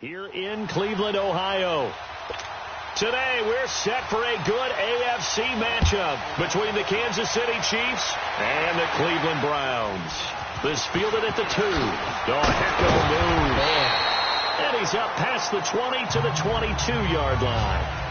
here in Cleveland, Ohio. Today, we're set for a good AFC matchup between the Kansas City Chiefs and the Cleveland Browns. This fielded at the 2. Oh, heck of a move. Man. And he's up past the 20 to the 22-yard line.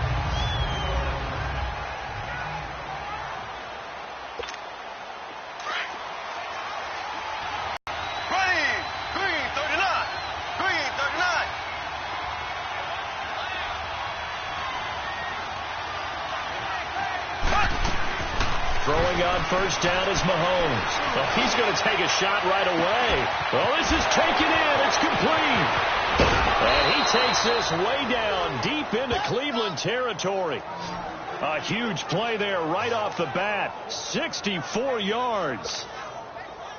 Throwing on first down is Mahomes. Well, he's going to take a shot right away. Well, this is taken in. It's complete. And he takes this way down deep into Cleveland territory. A huge play there right off the bat. 64 yards.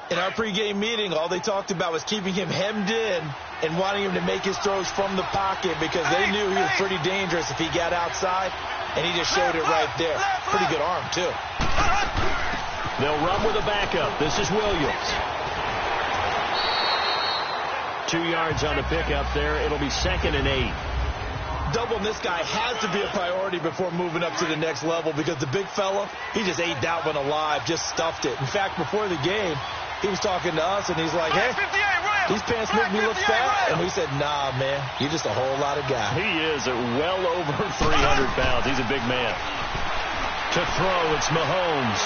In our pregame meeting, all they talked about was keeping him hemmed in and wanting him to make his throws from the pocket because they knew he was pretty dangerous if he got outside, and he just showed it right there. Pretty good arm, too. They'll run with a backup. This is Williams. 2 yards on the pickup there. It'll be 2nd and 8. Doubling this guy has to be a priority before moving up to the next level because the big fella, he just ate that one alive, just stuffed it. In fact, before the game, he was talking to us, and he's like, hey, these pants make me look fat. And we said, nah, man, you're just a whole lot of guy. He is at well over 300 pounds. He's a big man. To throw, it's Mahomes.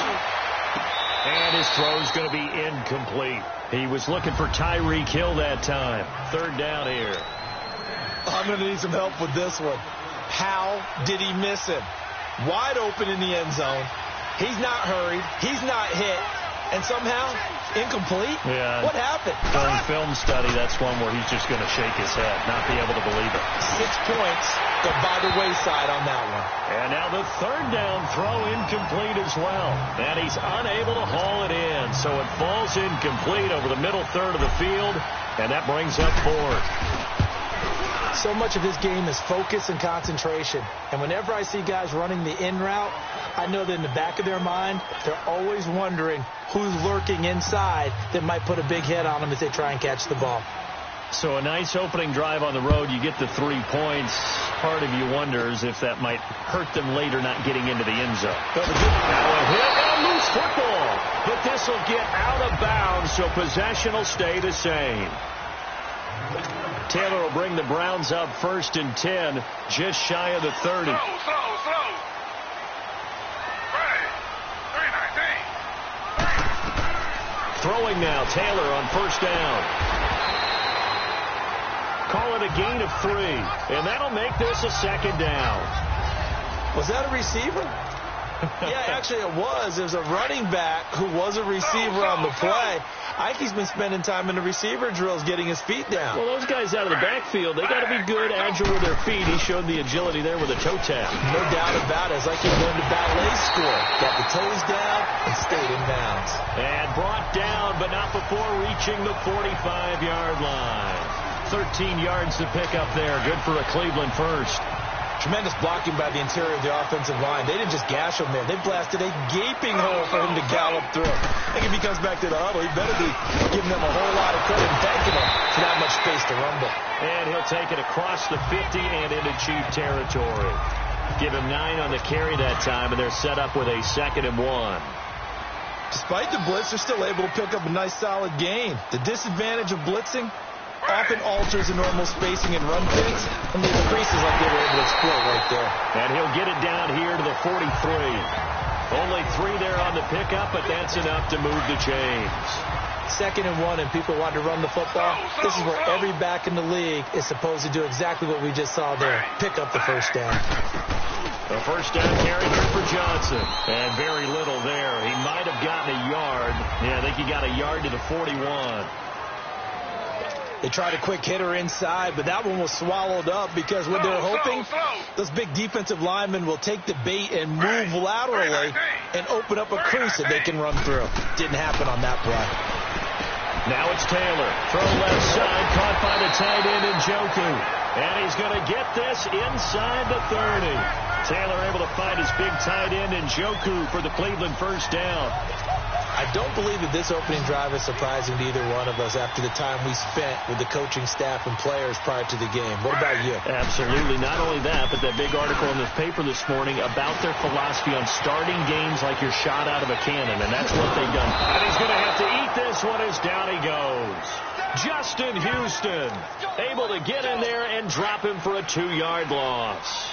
And his throw's going to be incomplete. He was looking for Tyreek Hill that time. 3rd down here. I'm going to need some help with this one. How did he miss him? Wide open in the end zone. He's not hurried. He's not hit. And somehow, incomplete? Yeah. What happened? During film study, that's one where he's just going to shake his head, not be able to believe it. 6 points go by the wayside on that one. And now the 3rd down throw incomplete as well. And he's unable to haul it in, so it falls incomplete over the middle third of the field, and that brings up 4th. So much of his game is focus and concentration. And whenever I see guys running the in route, I know that in the back of their mind, they're always wondering who's lurking inside that might put a big hit on them as they try and catch the ball. So a nice opening drive on the road. You get the 3 points. Part of you wonders if that might hurt them later not getting into the end zone. Now a hit and a loose football. But this will get out of bounds, so possession will stay the same. Taylor will bring the Browns up 1st and 10, just shy of the 30. Throwing now, Taylor on 1st down. Call it a gain of 3, and that'll make this a 2nd down. Was that a receiver? Yeah, actually it was. It was a running back who was a receiver on the play. Ikey's been spending time in the receiver drills getting his feet down. Well, those guys out of the backfield, they got to be good, agile with their feet. He showed the agility there with a toe tap. No doubt about it. It's like he learned to ballet school. Got the toes down and stayed in bounds. And brought down, but not before reaching the 45-yard line. 13 yards to pick up there. Good for a Cleveland first. Tremendous blocking by the interior of the offensive line. They didn't just gash him there. They blasted a gaping hole for him to gallop through. I think if he comes back to the huddle, he better be giving them a whole lot of credit and thanking them for that much space to rumble. And he'll take it across the 50 and into Chief territory. Give him 9 on the carry that time, and they're set up with a 2nd and 1. Despite the blitz, they're still able to pick up a nice, solid gain. The disadvantage of blitzing often alters the normal spacing and run fits, and leave the creases like they were able to exploit right there. And he'll get it down here to the 43. Only 3 there on the pickup, but that's enough to move the chains. 2nd and 1, and people want to run the football. This is where every back in the league is supposed to do exactly what we just saw there. Pick up the 1st down. The 1st down carry here for Johnson. And very little there. He might have gotten a yard. Yeah, I think he got a yard to the 41. They tried a quick hitter inside, but that one was swallowed up because what they're hoping, those big defensive linemen will take the bait and move laterally and open up a crease that they can run through. Didn't happen on that play. Now it's Taylor. Throw left side, caught by the tight end Njoku. And he's going to get this inside the 30. Taylor able to find his big tight end Njoku for the Cleveland 1st down. I don't believe that this opening drive is surprising to either one of us after the time we spent with the coaching staff and players prior to the game. What about you? Absolutely. Not only that, but that big article in this paper this morning about their philosophy on starting games like you're shot out of a cannon, and that's what they've done. And he's going to have to eat this one as down he goes. Justin Houston able to get in there and drop him for a 2-yard loss.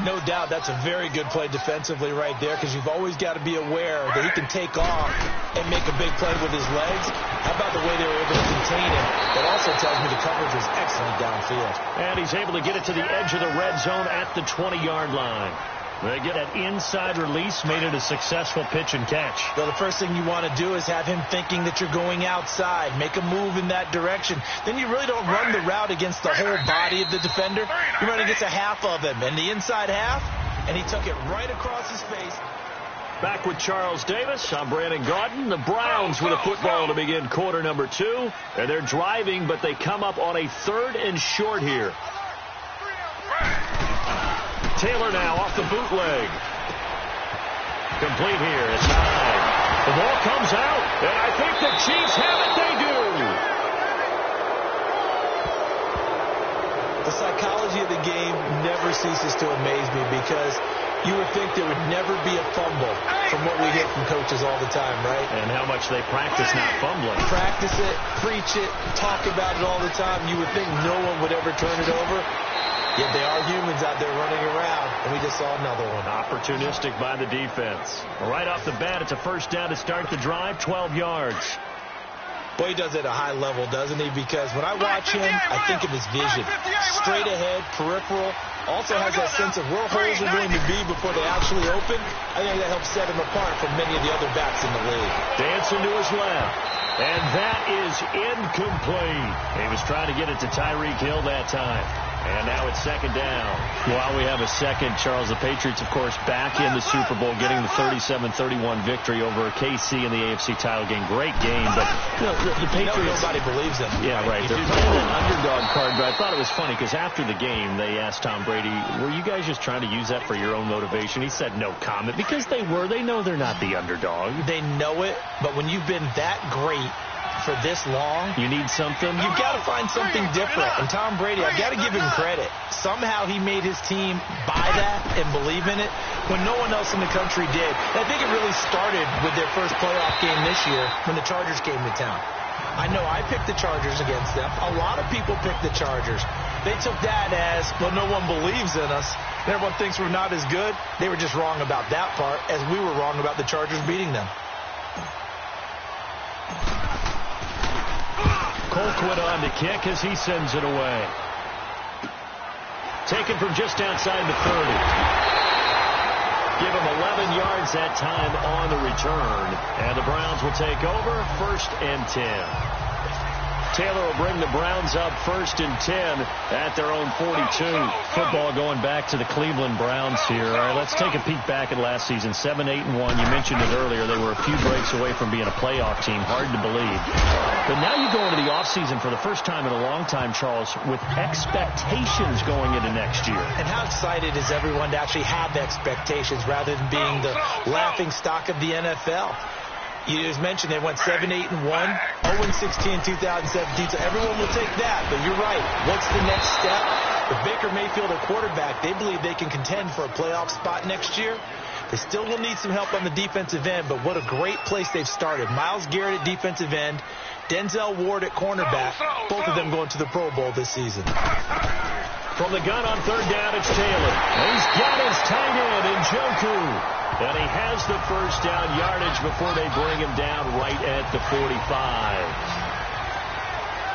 No doubt that's a very good play defensively right there, because you've always got to be aware that he can take off and make a big play with his legs. How about the way they were able to contain him? That also tells me the coverage was excellent downfield. And he's able to get it to the edge of the red zone at the 20-yard line. They get an inside release, made it a successful pitch and catch. Well, the first thing you want to do is have him thinking that you're going outside. Make a move in that direction. Then you really don't run the route against the whole body of the defender. You run against a half of him, and the inside half, and he took it right across his face. Back with Charles Davis. I'm Brandon Gaudin. The Browns with a football to begin quarter number 2. And they're driving, but they come up on a 3rd and short here. Taylor now off the bootleg. Complete here. It's high. The ball comes out, and I think the Chiefs have it. They do. The psychology of the game never ceases to amaze me, because you would think there would never be a fumble from what we hear from coaches all the time, right? And how much they practice not fumbling. Practice it, preach it, talk about it all the time. You would think no one would ever turn it over. Yet they are humans out there running around, and we just saw another one. Opportunistic by the defense. Right off the bat, it's a first down to start the drive, 12 yards. Boy, he does it at a high level, doesn't he? Because when I watch him, I think of his vision. Straight ahead, peripheral. Also has that sense of where holes are going to be before they actually open. I think that helps set him apart from many of the other backs in the league. Dancing to his left. And that is incomplete. He was trying to get it to Tyreek Hill that time. And now it's second down. While we have a second, Charles, the Patriots, of course, back in the Super Bowl, getting the 37-31 victory over KC in the AFC title game. Great game, but you know, the Patriots... Nobody believes them. Yeah, right. They're playing an underdog card, but I thought it was funny because after the game, they asked Tom Brady, were you guys just trying to use that for your own motivation? He said no comment, because they were. They know they're not the underdog. They know it, but when you've been that great for this long, you need something. You've got to find something different. And Tom Brady, I've got to give him credit. Somehow he made his team buy that and believe in it when no one else in the country did. And I think it really started with their first playoff game this year when the Chargers came to town. I know I picked the Chargers against them. A lot of people picked the Chargers. They took that as, well, no one believes in us. Everyone thinks we're not as good. They were just wrong about that part, as we were wrong about the Chargers beating them. Colquitt on to kick as he sends it away. Taken from just outside the 30. Give him 11 yards that time on the return. And the Browns will take over 1st and 10. Taylor will bring the Browns up 1st and 10 at their own 42. Football going back to the Cleveland Browns here. All right, let's take a peek back at last season. 7-8-1. You mentioned it earlier. They were a few breaks away from being a playoff team. Hard to believe. But now you go into the offseason for the first time in a long time, Charles, with expectations going into next year. And how excited is everyone to actually have expectations rather than being the laughing stock of the NFL? You just mentioned they went 7-8-1, 0-16 in 2017, so everyone will take that. But you're right. What's the next step? With Baker Mayfield at quarterback, they believe they can contend for a playoff spot next year. They still will need some help on the defensive end, but what a great place they've started. Myles Garrett at defensive end, Denzel Ward at cornerback, both of them going to the Pro Bowl this season. From the gun on 3rd down, it's Taylor. He's got his tight end in Njoku. And he has the first down yardage before they bring him down right at the 45.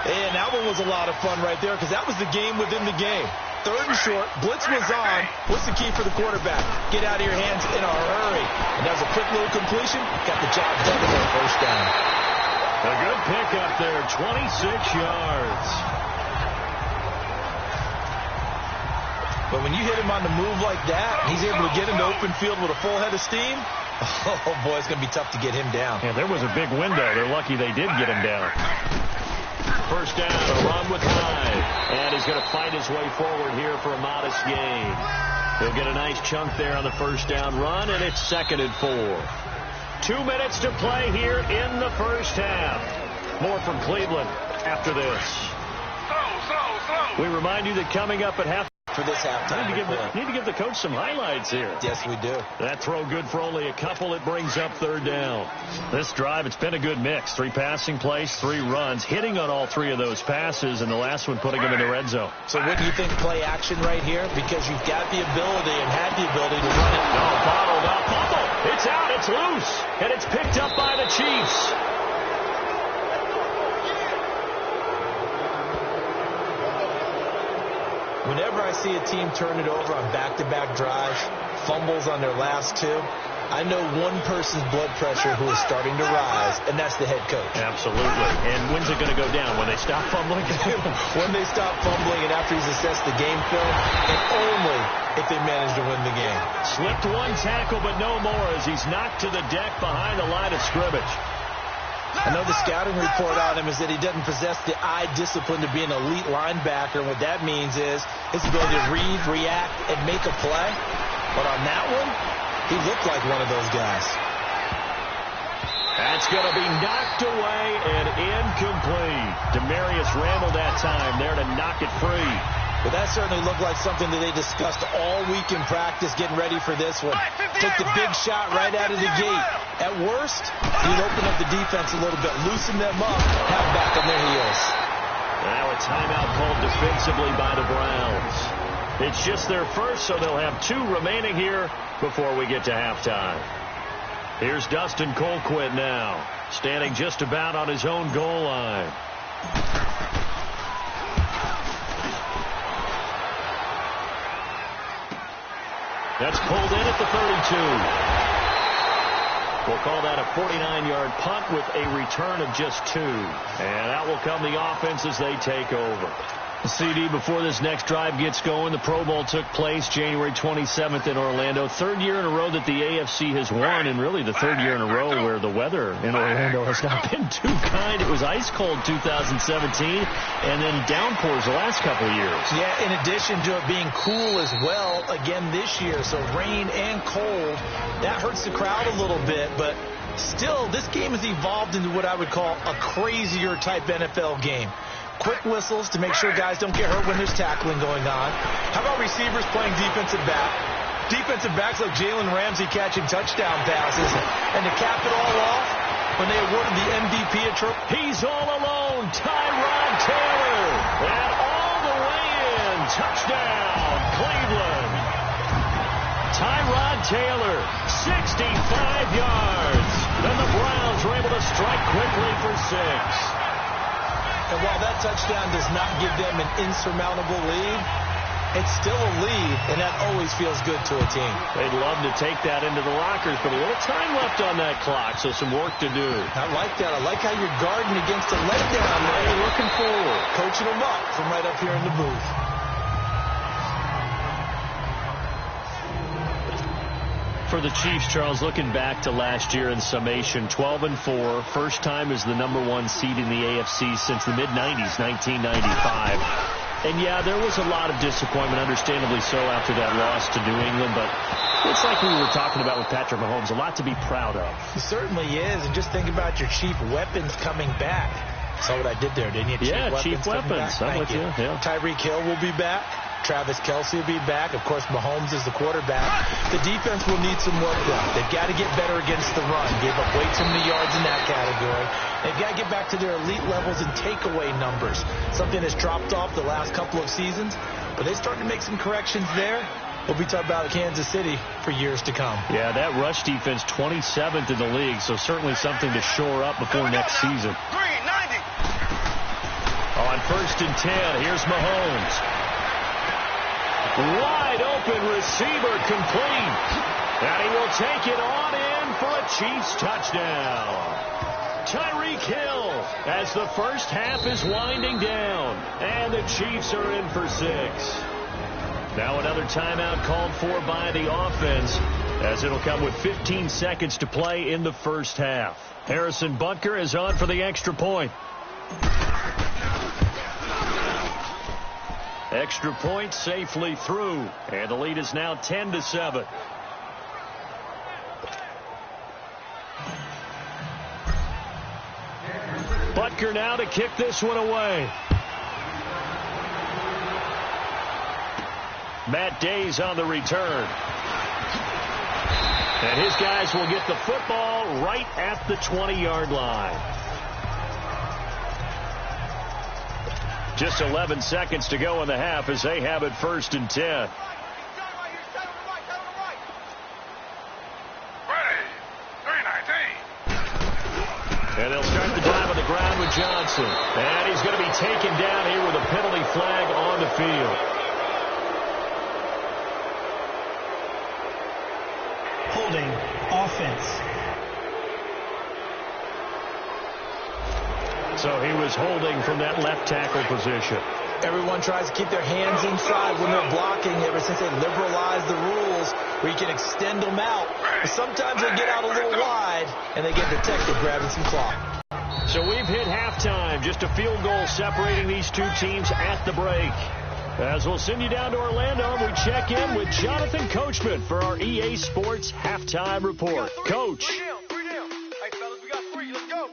And that one was a lot of fun right there, because that was the game within the game. 3rd and short, blitz was on. What's the key for the quarterback? Get out of your hands in a hurry. And that was a quick little completion. Got the job done with that first down. A good pickup there, 26 yards. But when you hit him on the move like that, he's able to get into open field with a full head of steam. Oh, boy, it's going to be tough to get him down. Yeah, there was a big window. They're lucky they did get him down. First down, a run with Hyde. And he's going to fight his way forward here for a modest gain. He'll get a nice chunk there on the first down run, and it's 2nd and 4. 2 minutes to play here in the first half. More from Cleveland after this. We remind you that coming up at half for this halftime. Need to give the coach some highlights here. Yes, we do. That throw good for only a couple. It brings up third down. This drive, it's been a good mix. 3 passing plays, 3 runs, hitting on all 3 of those passes, and the last one putting them in the red zone. So what do you think play action right here? Because you've got the ability and had the ability to run it. No, bottled up. Bubble. It's out. It's loose. And it's picked up by the Chiefs. Whenever I see a team turn it over on back-to-back drives, fumbles on their last 2, I know one person's blood pressure who is starting to rise, and that's the head coach. Absolutely. And when's it going to go down? When they stop fumbling? When they stop fumbling and after he's assessed the game film, and only if they manage to win the game. Slipped 1 tackle, but no more as he's knocked to the deck behind the line of scrimmage. I know the scouting report on him is that he doesn't possess the eye discipline to be an elite linebacker. What that means is his ability to read, react, and make a play. But on that one, he looked like one of those guys. That's going to be knocked away and incomplete. Demarius Randall that time there to knock it free. But that certainly looked like something that they discussed all week in practice, getting ready for this one. Took the big shot right out of the gate. At worst, he'd open up the defense a little bit, loosen them up, have them back on their heels. Now a timeout called defensively by the Browns. It's just their first, so they'll have 2 remaining here before we get to halftime. Here's Dustin Colquitt now, standing just about on his own goal line. That's pulled in at the 32. We'll call that a 49-yard punt with a return of just 2. And out will come the offense as they take over. CD, before this next drive gets going, the Pro Bowl took place January 27th in Orlando. 3rd year in a row that the AFC has won, and really the 3rd year in a row where the weather in Orlando has not been too kind. It was ice cold 2017, and then downpours the last couple of years. Yeah, in addition to it being cool as well again this year, so rain and cold, that hurts the crowd a little bit, but still, this game has evolved into what I would call a crazier type NFL game. Quick whistles to make sure guys don't get hurt when there's tackling going on. How about receivers playing defensive back? Defensive backs like Jalen Ramsey catching touchdown passes. And to cap it all off, when they awarded the MVP a trophy, he's all alone, Tyrod Taylor. And all the way in, touchdown, Cleveland. Tyrod Taylor, 65 yards. Then the Browns were able to strike quickly for 6. And while that touchdown does not give them an insurmountable lead, it's still a lead, and that always feels good to a team. They'd love to take that into the lockers, but a little time left on that clock, so some work to do. I like that. I like how you're guarding against a letdown there. You're looking forward, coaching them up from right up here in the booth. For the Chiefs, Charles, looking back to last year in summation, 12-4, first time as the #1 seed in the AFC since the mid-90s, 1995. And, yeah, there was a lot of disappointment, understandably so, after that loss to New England, but it's like we were talking about with Patrick Mahomes, a lot to be proud of. It certainly is, and just think about your chief weapons coming back. Saw what I did there, didn't you? Chief weapons. I'm with you. Yeah. Tyreek Hill will be back. Travis Kelce will be back. Of course, Mahomes is the quarterback. The defense will need some work done. They've got to get better against the run. Gave up way too many yards in that category. They've got to get back to their elite levels and takeaway numbers. Something that's dropped off the last couple of seasons. But they started to make some corrections there. We'll be talking about Kansas City for years to come. Yeah, that rush defense, 27th in the league, so certainly something to shore up before next season. 390. On 1st and 10, here's Mahomes. Wide open receiver complete. And he will take it on in for a Chiefs touchdown. Tyreek Hill as the first half is winding down. And the Chiefs are in for 6. Now another timeout called for by the offense, as it'll come with 15 seconds to play in the first half. Harrison Butker is on for the extra point. Extra point safely through, and the lead is now 10-7. Butker now to kick this one away. Matt Day's on the return. And his guys will get the football right at the 20-yard line. Just 11 seconds to go in the half as they have it 1st and 10. And they'll start the drive on the ground with Johnson. And he's going to be taken down here with a penalty flag on the field. Holding offense. So he was holding from that left tackle position. Everyone tries to keep their hands inside when they're blocking ever since they liberalized the rules where you can extend them out. But sometimes they get out a little wide and they get detected grabbing some clock. So we've hit halftime. Just a field goal separating these two teams at the break. As we'll send you down to Orlando, we check in with Jonathan Coachman for our EA Sports Halftime Report. Coach. 3 down. Hey, fellas, we got 3. Let's go.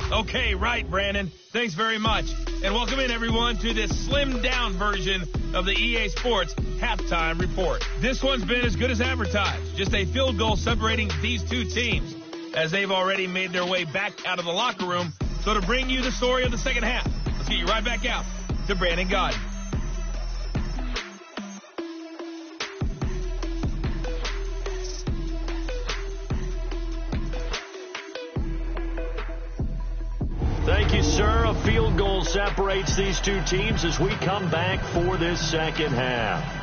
Okay, right, Brandon. Thanks very much. And welcome in, everyone, to this slimmed-down version of the EA Sports Halftime Report. This one's been as good as advertised. Just a field goal separating these two teams as they've already made their way back out of the locker room. So to bring you the story of the second half, let's get you right back out to Brandon Godden. Thank you, sir. A field goal separates these two teams as we come back for this second half.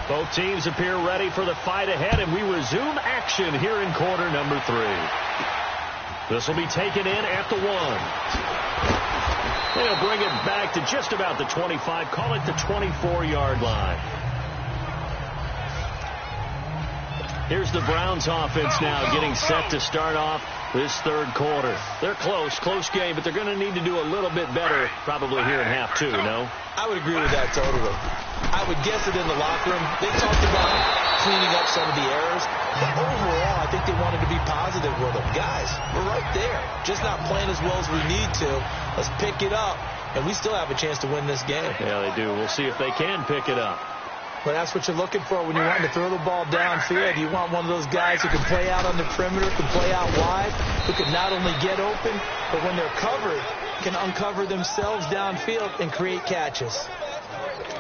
Both teams appear ready for the fight ahead, and we resume action here in quarter number 3. This will be taken in at the 1. They'll bring it back to just about the 25, call it the 24-yard line. Here's the Browns offense now getting set to start off this third quarter. They're close game, but they're going to need to do a little bit better probably here in half 2, no? I would agree with that totally. I would guess it in the locker room. They talked about cleaning up some of the errors. But overall, I think they wanted to be positive with them. Guys, we're right there. Just not playing as well as we need to. Let's pick it up. And we still have a chance to win this game. Yeah, they do. We'll see if they can pick it up. Well, that's what you're looking for when you want to throw the ball downfield. You want one of those guys who can play out on the perimeter, can play out wide, who can not only get open, but when they're covered, can uncover themselves downfield and create catches.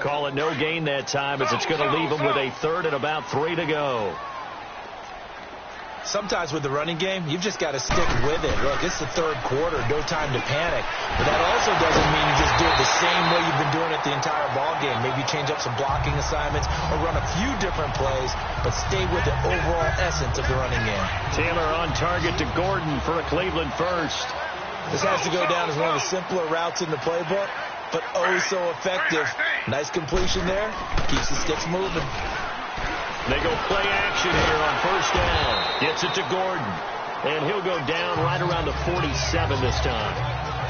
Call it no gain that time as it's going to leave them with a third and about 3 to go. Sometimes with the running game, you've just got to stick with it. Look, it's the third quarter, no time to panic. But that also doesn't mean you just do it the same way you've been doing it the entire ball game. Maybe change up some blocking assignments or run a few different plays, but stay with the overall essence of the running game. Taylor on target to Gordon for a Cleveland first. This has to go down as one of the simpler routes in the playbook, but oh so effective. Nice completion there. Keeps the sticks moving. They go play action here on first down. Gets it to Gordon. And he'll go down right around the 47 this time.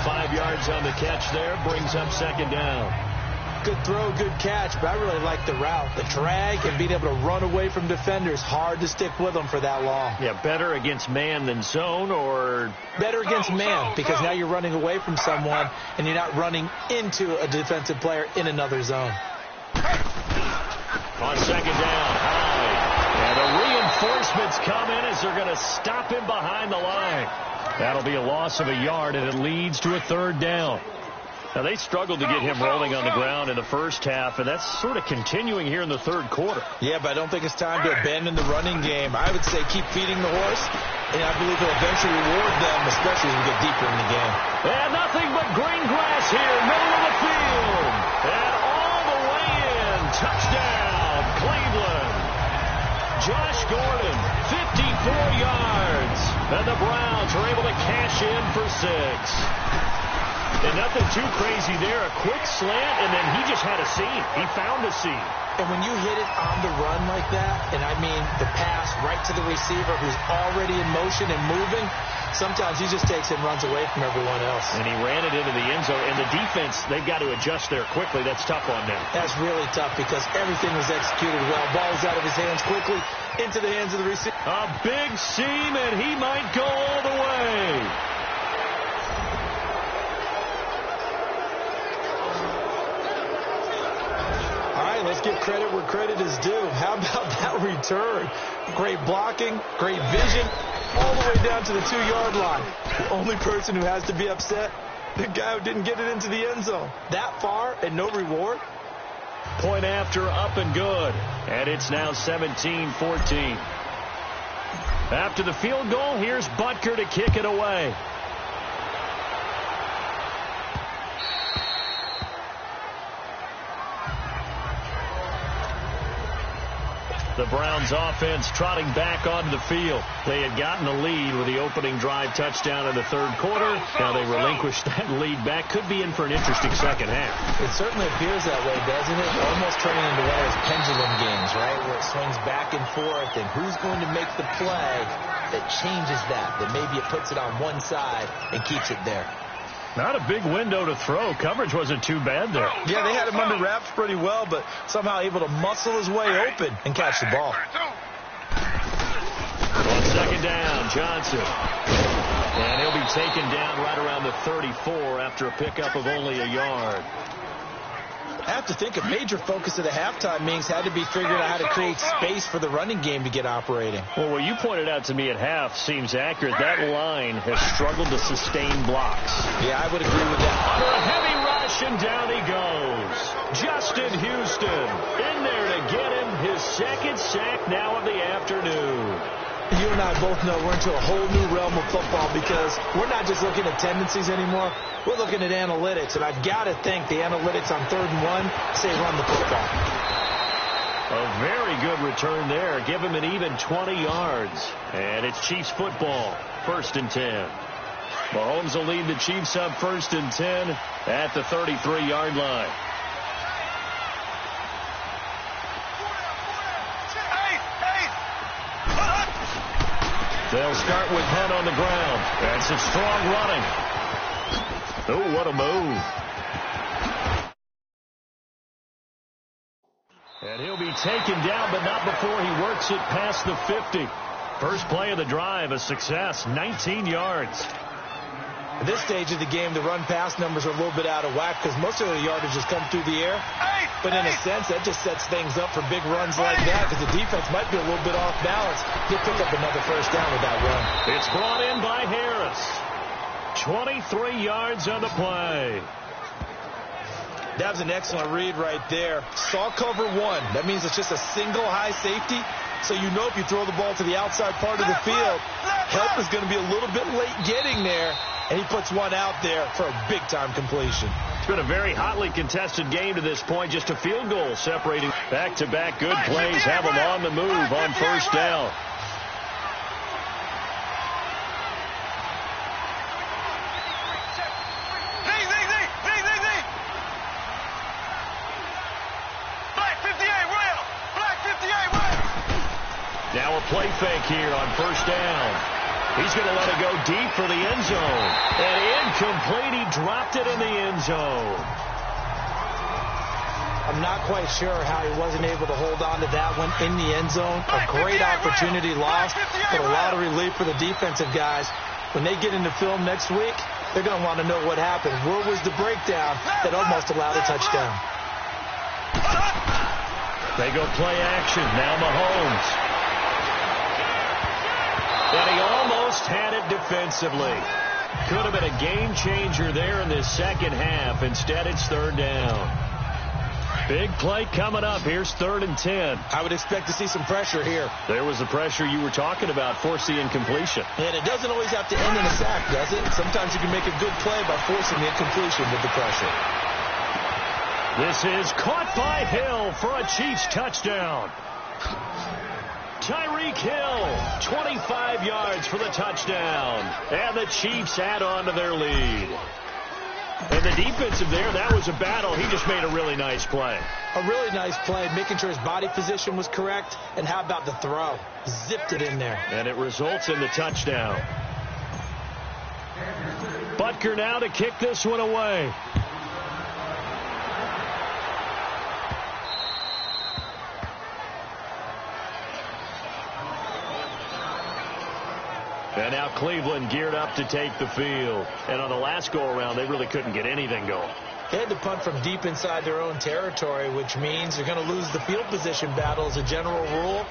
5 yards on the catch there. Brings up second down. Good throw, good catch, but I really like the route. The drag and being able to run away from defenders. Hard to stick with them for that long. Yeah, better against man than zone, or? Better against man, because now you're running away from someone and you're not running into a defensive player in another zone. On second down, high. And the reinforcements come in as they're going to stop him behind the line. That'll be a loss of a yard, and it leads to a third down. Now, they struggled to get him rolling on the ground in the first half, and that's sort of continuing here in the third quarter. Yeah, but I don't think it's time to abandon the running game. I would say keep feeding the horse, and I believe he'll eventually reward them, especially as we get deeper in the game. And nothing but green grass here, middle of the field. And all the way in, touchdown, Cleveland. Josh Gordon, 54 yards. And the Browns are able to cash in for 6. And nothing too crazy there. A quick slant, and then he just had a seam. He found a seam. And when you hit it on the run like that, and I mean the pass right to the receiver who's already in motion and moving, sometimes he just takes it and runs away from everyone else. And he ran it into the end zone. And the defense, they've got to adjust there quickly. That's tough on them. That's really tough because everything was executed well. Ball was out of his hands quickly into the hands of the receiver. A big seam, and he might go all the way. All right, let's give credit where credit is due. How about that return? Great blocking, great vision, all the way down to the 2-yard line. The only person who has to be upset, the guy who didn't get it into the end zone. That far and no reward? Point after, up and good. And it's now 17-14. After the field goal, here's Butker to kick it away. The Browns offense trotting back onto the field. They had gotten the lead with the opening drive touchdown in the third quarter. Now they relinquished that lead back. Could be in for an interesting second half. It certainly appears that way, doesn't it? Almost turning into one of those pendulum games, right? Where it swings back and forth, and who's going to make the play that changes that maybe it puts it on one side and keeps it there. Not a big window to throw. Coverage wasn't too bad there. Yeah, they had him under wraps pretty well, but somehow able to muscle his way open and catch the ball. On second down, Johnson. And he'll be taken down right around the 34 after a pickup of only a yard. I have to think a major focus of the halftime meetings had to be figuring out how to create space for the running game to get operating. Well, what you pointed out to me at half seems accurate. That line has struggled to sustain blocks. Yeah, I would agree with that. Under a heavy rush, and down he goes. Justin Houston in there to get him his second sack now of the afternoon. You and I both know we're into a whole new realm of football because we're not just looking at tendencies anymore. We're looking at analytics, and I've got to think the analytics on 3rd and 1 say run the football. A very good return there. Give him an even 20 yards. And it's Chiefs football, 1st and 10. Mahomes will lead the Chiefs up 1st and 10 at the 33-yard line. They'll start with Hunt on the ground. That's a strong running. Oh, what a move. And he'll be taken down, but not before he works it past the 50. First play of the drive, a success, 19 yards. At this stage of the game, the run-pass numbers are a little bit out of whack because most of the yardage has come through the air. But in a sense, that just sets things up for big runs like that because the defense might be a little bit off balance. He'll pick up another first down with that run. It's brought in by Harris. 23 yards on the play. That was an excellent read right there. Saw cover 1. That means it's just a single high safety. So you know if you throw the ball to the outside part of the field, help is going to be a little bit late getting there. And he puts one out there for a big-time completion. It's been a very hotly contested game to this point. Just a field goal separating back-to-back good plays. Have them on the move on first down. Now a play fake here on first down. He's going to let it go deep for the end zone. And incomplete. He dropped it in the end zone. I'm not quite sure how he wasn't able to hold on to that one in the end zone. A great opportunity lost, but a lot of relief for the defensive guys. When they get into film next week, they're going to want to know what happened. Where was the breakdown that almost allowed a touchdown? They go play action. Now Mahomes. And he almost had it defensively. Could have been a game changer there in this second half. Instead, it's 3rd down. Big play coming up. Here's 3rd and 10. I would expect to see some pressure here. There was the pressure you were talking about, force the incompletion. And it doesn't always have to end in a sack, does it? Sometimes you can make a good play by forcing the incompletion with the pressure. This is caught by Hill for a Chiefs touchdown. Tyreek Hill, 25 yards for the touchdown. And the Chiefs add on to their lead. And the defensive there, that was a battle. He just made a really nice play. A really nice play, making sure his body position was correct. And how about the throw? Zipped it in there. And it results in the touchdown. Butker now to kick this one away. And now Cleveland geared up to take the field. And on the last go-around, they really couldn't get anything going. They had to punt from deep inside their own territory, which means they're going to lose the field position battle as a general rule.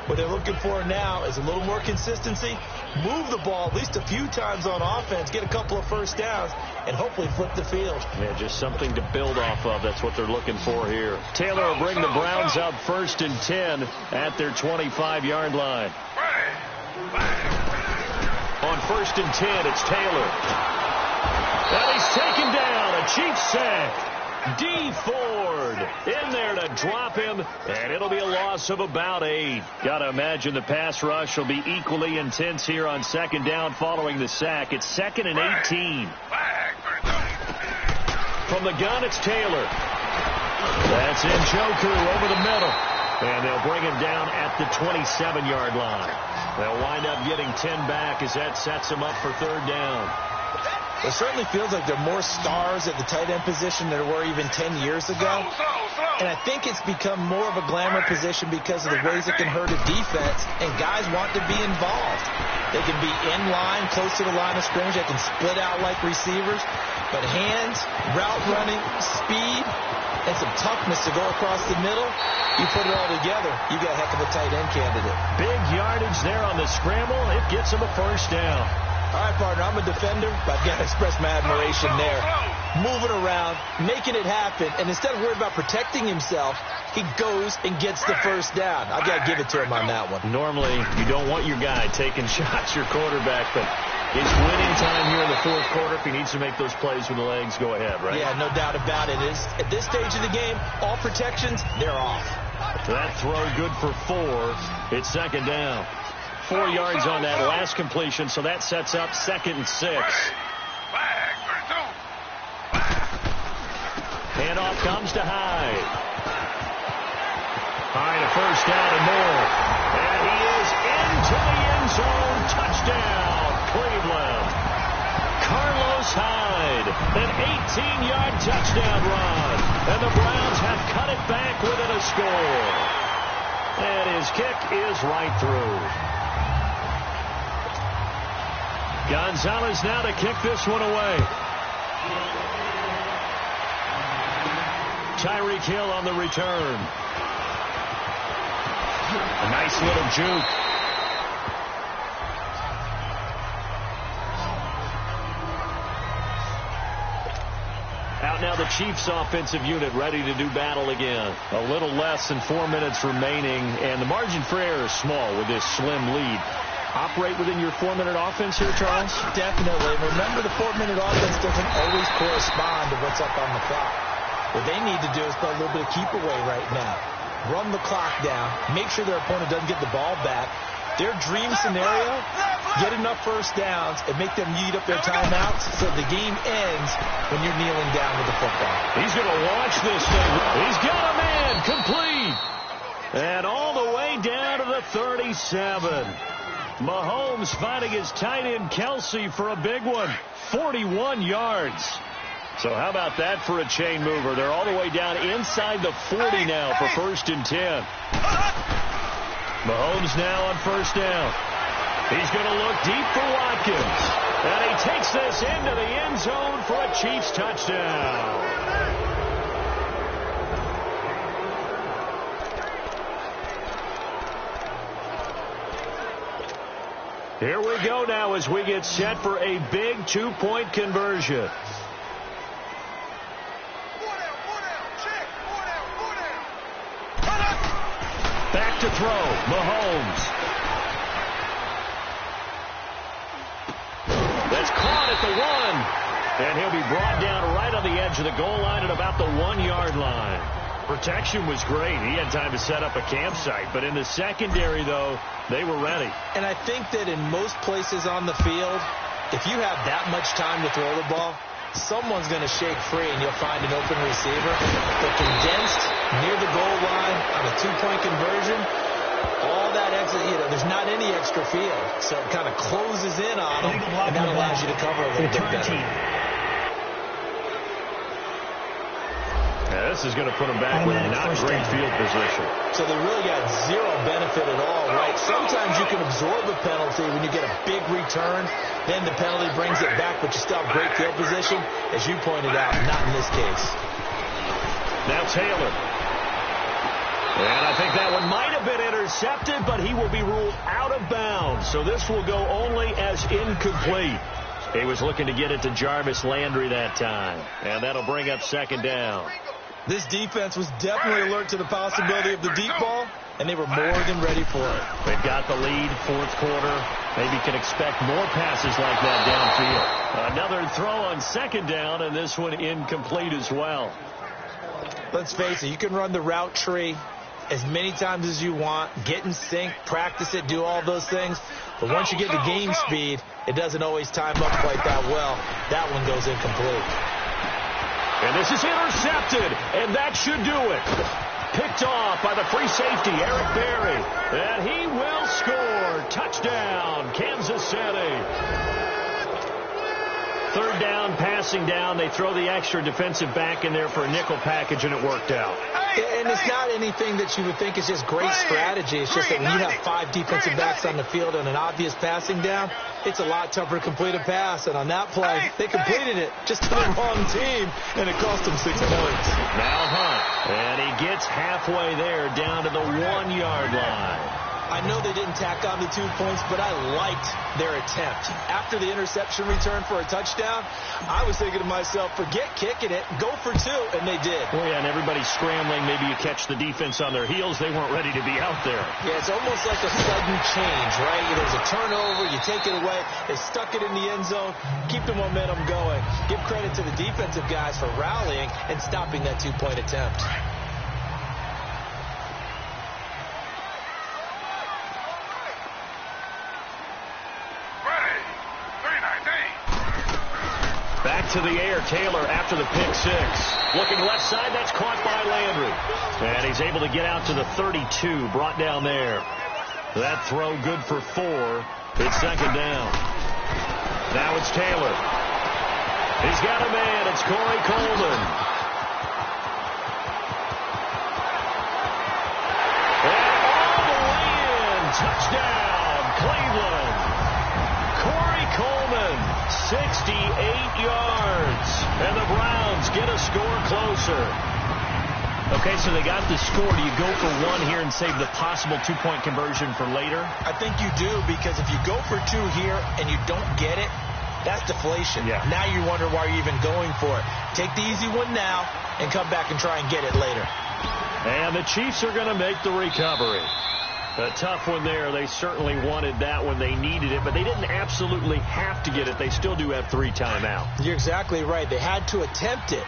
What they're looking for now is a little more consistency, move the ball at least a few times on offense, get a couple of first downs, and hopefully flip the field. Yeah, just something to build off of. That's what they're looking for here. Taylor will bring the Browns up 1st and 10 at their 25-yard line. On 1st and 10, it's Taylor. And he's taken down. A Chiefs sack. D. Ford in there to drop him, and it'll be a loss of about 8. Got to imagine the pass rush will be equally intense here on 2nd down following the sack. It's 2nd and 18. From the gun, it's Taylor. That's Njoku over the middle, and they'll bring him down at the 27-yard line. They'll wind up getting 10 back as that sets him up for 3rd down. It certainly feels like there are more stars at the tight end position than there were even 10 years ago. And I think it's become more of a glamour position because of the ways it can hurt a defense, and guys want to be involved. They can be in line, close to the line of scrimmage. They can split out like receivers. But hands, route running, speed, and some toughness to go across the middle, you put it all together, you got a heck of a tight end candidate. Big yardage there on the scramble. It gets him a 1st down. All right, partner, I'm a defender, but I've got to express my admiration there. Moving around, making it happen, and instead of worrying about protecting himself, he goes and gets the 1st down. I've got to give it to him on that one. Normally, you don't want your guy taking shots, your quarterback, but it's winning time here in the 4th quarter. If he needs to make those plays with the legs, go ahead, right? Yeah, no doubt about it. At this stage of the game, all protections, they're off. That throw good for 4. It's 2nd down. 4 yards on that last completion, so that sets up 2nd and 6. Handoff comes to Hyde. Hyde a 1st down and more. And he is into the end zone. Touchdown, Cleveland. Carlos Hyde, an 18-yard touchdown run. And the Browns have cut it back within a score. And his kick is right through. Gonzalez now to kick this one away. Tyreek Hill on the return. A nice little juke. Out now the Chiefs offensive unit ready to do battle again. A little less than 4 minutes remaining, and the margin for error is small with this slim lead. Operate within your 4-minute offense here, Charles? Definitely. Remember, the 4-minute offense doesn't always correspond to what's up on the clock. What they need to do is play a little bit of keep away right now. Run the clock down. Make sure their opponent doesn't get the ball back. Their dream scenario, get enough 1st downs and make them eat up their timeouts so the game ends when you're kneeling down with the football. He's going to launch this thing. He's got a man complete. And all the way down to the 37. Mahomes finding his tight end Kelsey for a big one. 41 yards. So how about that for a chain mover? They're all the way down inside the 40 now for 1st and 10. Mahomes now on 1st down. He's going to look deep for Watkins. And he takes this into the end zone for a Chiefs touchdown. Here we go now as we get set for a big 2-point conversion. Back to throw. Mahomes. That's caught at the 1. And he'll be brought down right on the edge of the goal line at about the 1-yard line. Protection was great. He had time to set up a campsite. But in the secondary, though, they were ready. And I think that in most places on the field, if you have that much time to throw the ball, someone's going to shake free and you'll find an open receiver. But condensed near the goal line on a two-point conversion, all that extra, there's not any extra field. So it kind of closes in on them, and that allows you to cover a little bit better. Yeah, this is going to put them back with not great field position. So they really got zero benefit at all, right? Sometimes you can absorb a penalty when you get a big return. Then the penalty brings it back, but you still have great field position. As you pointed out, not in this case. Now Taylor. And I think that one might have been intercepted, but he will be ruled out of bounds. So this will go only as incomplete. He was looking to get it to Jarvis Landry that time. And that'll bring up second down. This defense was definitely alert to the possibility of the deep ball, and they were more than ready for it. They've got the lead, fourth quarter. Maybe can expect more passes like that downfield. Another throw on second down, and this one incomplete as well. Let's face it, you can run the route tree as many times as you want, get in sync, practice it, do all those things. But once you get to game speed, it doesn't always time up quite that well. That one goes incomplete. And this is intercepted, and that should do it. Picked off by the free safety, Eric Berry. And he will score. Touchdown, Kansas City. Third down, passing down. They throw the extra defensive back in there for a nickel package, and it worked out. And it's not anything that you would think is just great strategy. It's just that when you have 5 defensive backs on the field and an obvious passing down, it's a lot tougher to complete a pass. And on that play, they completed it just to the wrong team, and it cost them 6 points. Now Hunt, and he gets halfway there down to the 1-yard line. I know they didn't tack on the 2 points, but I liked their attempt. After the interception return for a touchdown, I was thinking to myself, forget kicking it, go for 2, and they did. Oh, yeah, and everybody's scrambling. Maybe you catch the defense on their heels. They weren't ready to be out there. Yeah, it's almost like a sudden change, right? There's a turnover, you take it away, they stuck it in the end zone, keep the momentum going. Give credit to the defensive guys for rallying and stopping that 2-point attempt. Back to the air, Taylor after the pick 6. Looking left side, that's caught by Landry. And he's able to get out to the 32, brought down there. That throw good for 4. It's second down. Now it's Taylor. He's got a man. It's Corey Coleman. And all the way in. Touchdown, Cleveland. Corey Coleman, 68 yards. And the Browns get a score closer. Okay, so they got the score. Do you go for 1 here and save the possible 2-point conversion for later? I think you do, because if you go for 2 here and you don't get it, that's deflation. Yeah. Now you wonder why you're even going for it. Take the easy one now and come back and try and get it later. And the Chiefs are going to make the recovery. A tough one there. They certainly wanted that when they needed it, but they didn't absolutely have to get it. They still do have 3 timeouts. You're exactly right. They had to attempt it.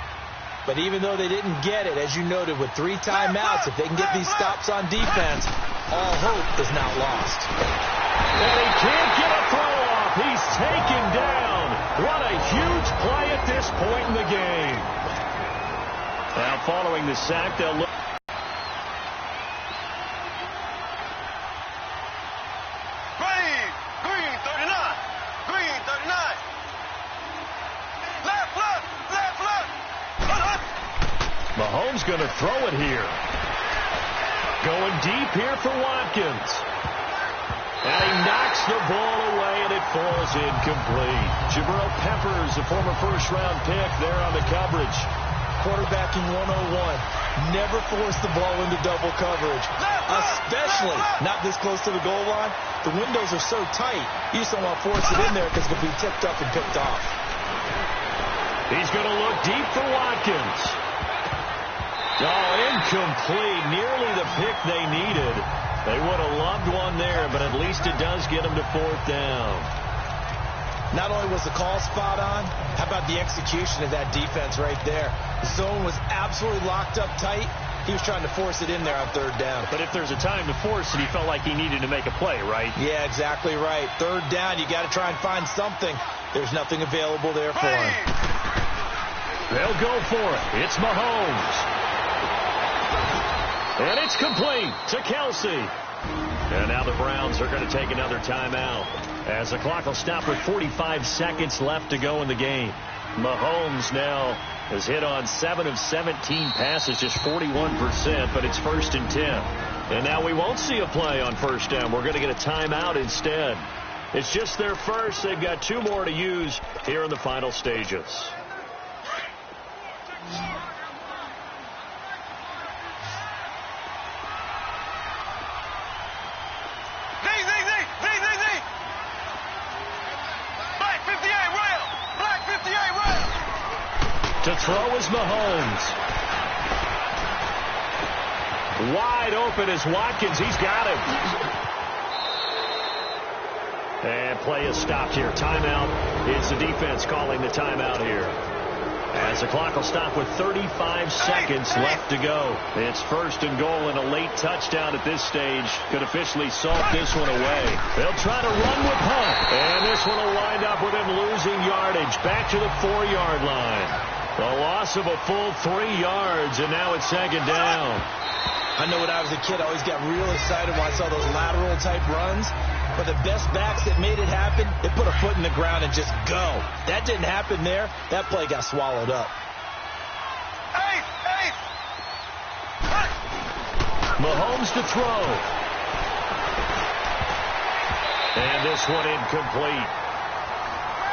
But even though they didn't get it, as you noted, with 3 timeouts, if they can get these stops on defense, all hope is not lost. And he can't get a throw off. He's taken down. What a huge play at this point in the game. Now, following the sack, they'll look. Mahomes going to throw it here. Going deep here for Watkins. And he knocks the ball away, and it falls incomplete. Jabril Peppers, a former first-round pick, there on the coverage. Quarterbacking 101. Never force the ball into double coverage, especially not this close to the goal line. The windows are so tight, you just don't want to force it in there because it will be tipped up and picked off. He's going to look deep for Watkins. Oh, incomplete. Nearly the pick they needed. They would have loved one there, but at least it does get them to 4th down. Not only was the call spot on, how about the execution of that defense right there? The zone was absolutely locked up tight. He was trying to force it in there on 3rd down. But if there's a time to force it, he felt like he needed to make a play, right? Yeah, exactly right. 3rd down, you got to try and find something. There's nothing available there for him. They'll go for it. It's Mahomes. And it's complete to Kelsey. And now the Browns are going to take another timeout as the clock will stop with 45 seconds left to go in the game. Mahomes now has hit on 7 of 17 passes, just 41%, but it's 1st and 10. And now we won't see a play on first down. We're going to get a timeout instead. It's just their first. They've got 2 more to use here in the final stages. To throw is Mahomes. Wide open is Watkins. He's got him. And play is stopped here. Timeout. It's the defense calling the timeout here. As the clock will stop with 35 seconds left to go. It's 1st and goal, and a late touchdown at this stage could officially salt this one away. They'll try to run with Hunt. And this one will wind up with him losing yardage. Back to the 4-yard line. The loss of a full 3 yards, and now it's 2nd down. I know when I was a kid, I always got real excited when I saw those lateral-type runs. But the best backs that made it happen, they put a foot in the ground and just go. That didn't happen there. That play got swallowed up. Mahomes to throw. And this one incomplete.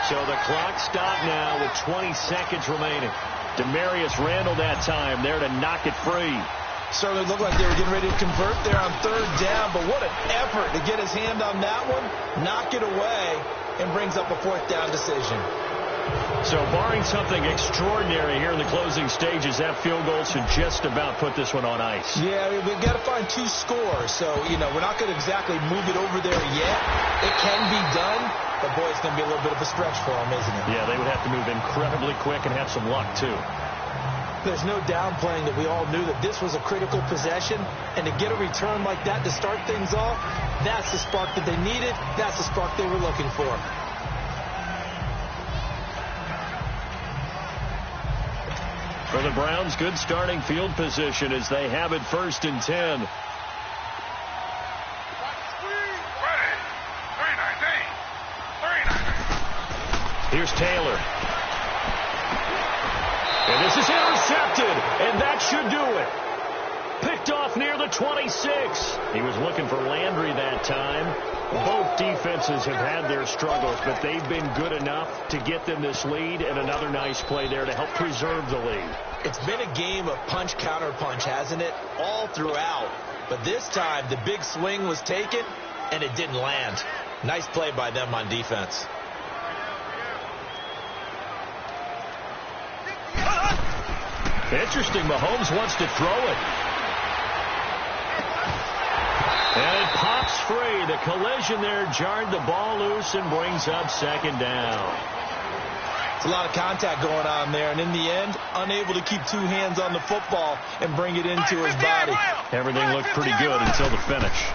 So the clock stopped now with 20 seconds remaining. Demarius Randall that time there to knock it free. Certainly looked like they were getting ready to convert there on 3rd down, but what an effort to get his hand on that one, knock it away, and brings up a 4th down decision. So barring something extraordinary here in the closing stages, that field goal should just about put this one on ice. Yeah, we've got to find 2 scores, so, we're not going to exactly move it over there yet. It can be done, but, boy, it's going to be a little bit of a stretch for them, isn't it? Yeah, they would have to move incredibly quick and have some luck, too. There's no downplaying that we all knew that this was a critical possession, and to get a return like that to start things off, that's the spark that they needed. That's the spark they were looking for. For the Browns, good starting field position as they have it 1st and 10. Here's Taylor. And this is intercepted, and that should do it. Picked off near the 26. He was looking for Landry that time. Both defenses have had their struggles, but they've been good enough to get them this lead, and another nice play there to help preserve the lead. It's been a game of punch-counter-punch, hasn't it? All throughout. But this time, the big swing was taken, and it didn't land. Nice play by them on defense. Interesting. Mahomes wants to throw it. And it pops free. The collision there jarred the ball loose and brings up 2nd down. It's a lot of contact going on there, and in the end, unable to keep 2 hands on the football and bring it into his body. Everything looked pretty good until the finish.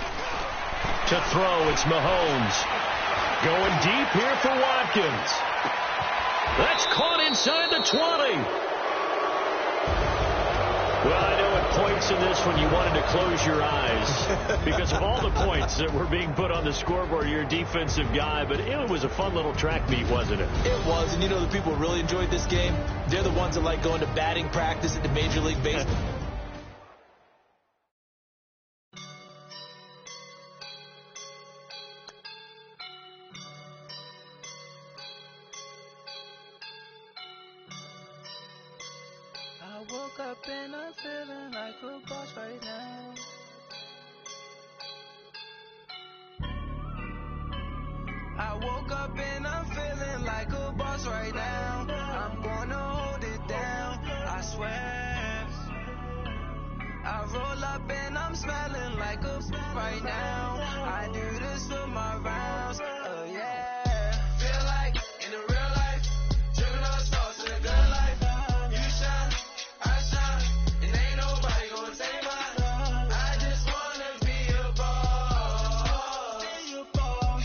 To throw, it's Mahomes. Going deep here for Watkins. That's caught inside the 20. Well, I know at points in this when you wanted to close your eyes because of all the points that were being put on the scoreboard. You're a defensive guy, but it was a fun little track meet, wasn't it? It was, and the people who really enjoyed this game, they're the ones that like going to batting practice at the Major League Baseball. I woke up and I'm feeling like a boss right now. I woke up and I'm feeling like a boss right now. I'm gonna hold it down, I swear. I roll up and I'm smelling like a right now. I do this for my rounds, oh yeah. Feel like in the real life, driven all stars in the good life. You shine, I shine, and ain't nobody gonna take mine. I just wanna be a boss.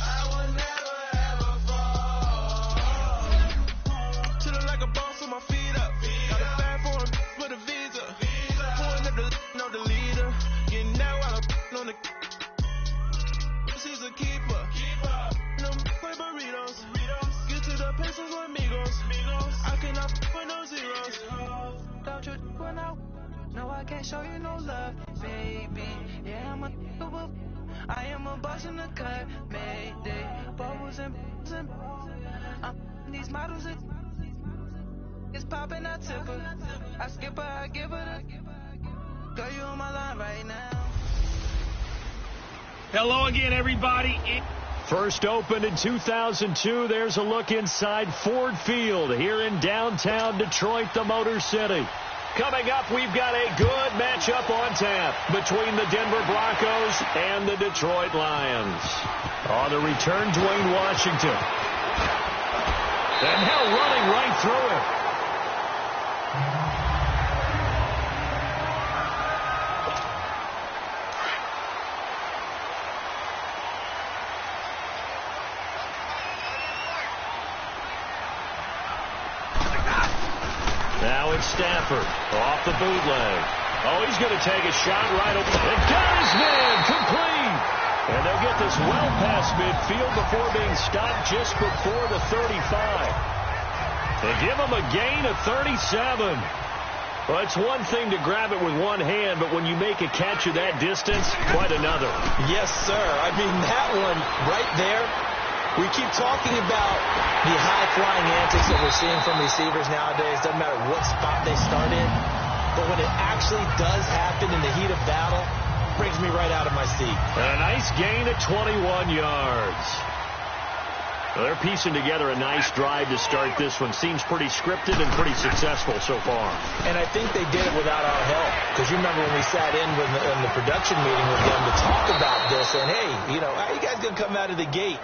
I will never ever fall. Chillin' like a boss with my feet up. No, I can't show you no love, baby. Yeah, I am a boss in the cut, mayday. Bubbles and these models it's popping, I tip her. I skip her, I give her the. Girl, you on my line right now. Hello again, everybody. First opened in 2002. There's a look inside Ford Field here in downtown Detroit, the Motor City. Coming up, we've got a good matchup on tap between the Denver Broncos and the Detroit Lions. On the return, Dwayne Washington. And now running right through it. Now it's Stafford off the bootleg. Oh, he's going to take a shot right over. And got his man complete. And they'll get this well past midfield before being stopped just before the 35. They give him a gain of 37. Well, it's one thing to grab it with one hand, but when you make a catch of that distance, quite another. Yes, sir. I mean, that one right there. We keep talking about the high-flying antics that we're seeing from receivers nowadays. Doesn't matter what spot they start in. But when it actually does happen in the heat of battle, it brings me right out of my seat. And a nice gain of 21 yards. Well, they're piecing together a nice drive to start this one. Seems pretty scripted and pretty successful so far. And I think they did it without our help. Because you remember when we sat in the production meeting with them to talk about this. And, hey, you know, how are you guys going to come out of the gate?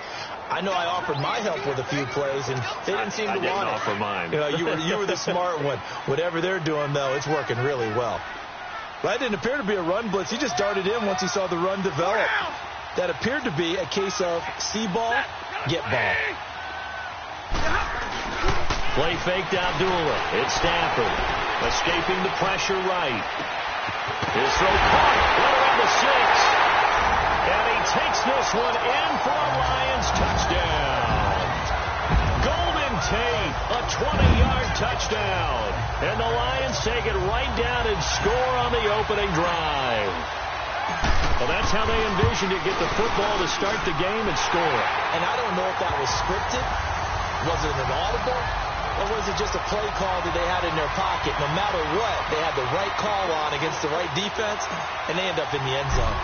I know I offered my help with a few plays, and they didn't seem to want it. I didn't offer mine. You know, you were the smart one. Whatever they're doing, though, it's working really well. That didn't appear to be a run blitz. He just darted in once he saw the run develop. That appeared to be a case of see ball, get ball. Play faked Abdullah. It's Stafford. Escaping the pressure right. His throw caught. Right around the 6. And he takes this one in for a Lions touchdown. Golden Tate, a 20-yard touchdown. And the Lions take it right down and score on the opening drive. Well, that's how they envisioned it, get the football to start the game and score. And I don't know if that was scripted. Was it an audible? Or was it just a play call that they had in their pocket? No matter what, they had the right call on against the right defense, and they end up in the end zone.